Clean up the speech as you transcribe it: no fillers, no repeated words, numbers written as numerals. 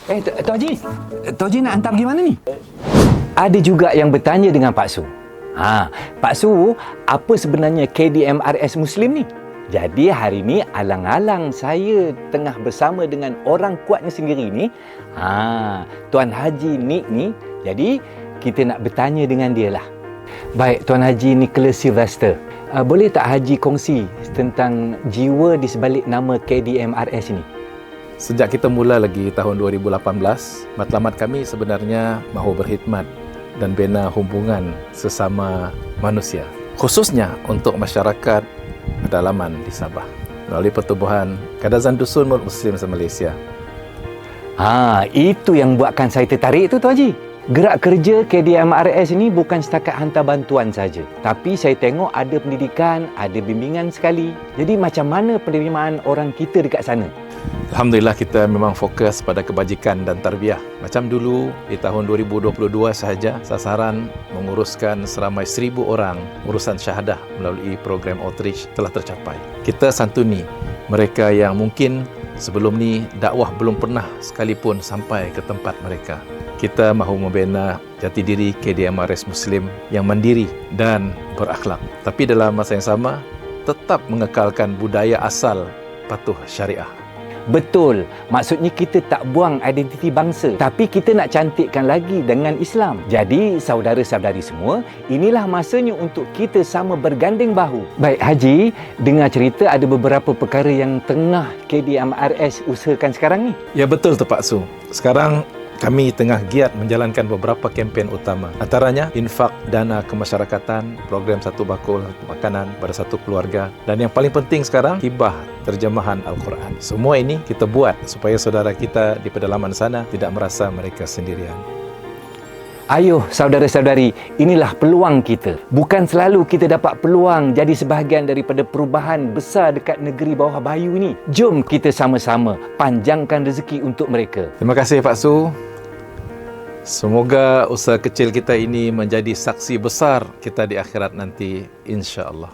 Tok Haji. Tok Haji nak hantar pergi mana ni? Ada juga yang bertanya dengan Pak Su. Pak Su, apa sebenarnya KDMRS Muslim ni? Jadi hari ni alang-alang saya tengah bersama dengan orang kuatnya sendiri ni. Tuan Haji Nick ni. Jadi kita nak bertanya dengan dia lah. Baik, Tuan Haji Nicholas Sylvester. Boleh tak Haji kongsi tentang jiwa di sebalik nama KDMRS ini? Sejak kita mula lagi tahun 2018, matlamat kami sebenarnya mahu berkhidmat dan bina hubungan sesama manusia. Khususnya untuk masyarakat pedalaman di Sabah melalui pertubuhan Kadazan Dusun Muslim se-Malaysia. Itu yang buatkan saya tertarik tu, Tuan Haji. Gerak kerja KDMRS ini bukan setakat hantar bantuan saja, tapi saya tengok ada pendidikan, ada bimbingan sekali. Jadi macam mana penerimaan orang kita dekat sana? Alhamdulillah kita memang fokus pada kebajikan dan tarbiyah. Macam dulu di tahun 2022 sahaja sasaran menguruskan seramai 1,000 orang urusan syahadah melalui program outreach telah tercapai. Kita santuni mereka yang mungkin sebelum ni dakwah belum pernah sekalipun sampai ke tempat mereka. Kita mahu membina jati diri KDMRS Muslim yang mandiri dan berakhlak. Tapi dalam masa yang sama, tetap mengekalkan budaya asal patuh syariah. Betul, maksudnya kita tak buang identiti bangsa, tapi kita nak cantikkan lagi dengan Islam. Jadi saudara-saudari semua, inilah masanya untuk kita sama berganding bahu. Baik Haji, dengar cerita ada beberapa perkara yang tengah KDMRS usahakan sekarang ni. Ya betul tu Pak Su. Sekarang kami tengah giat menjalankan beberapa kempen utama. Antaranya, infak dana kemasyarakatan, program satu bakul makanan pada satu keluarga. Dan yang paling penting sekarang, hibah terjemahan Al-Quran. Semua ini kita buat supaya saudara kita di pedalaman sana tidak merasa mereka sendirian. Ayuh saudara-saudari, inilah peluang kita. Bukan selalu kita dapat peluang jadi sebahagian daripada perubahan besar dekat negeri bawah bayu ini. Jom kita sama-sama panjangkan rezeki untuk mereka. Terima kasih Pak Su. Semoga usaha kecil kita ini menjadi saksi besar kita di akhirat nanti, insya-Allah.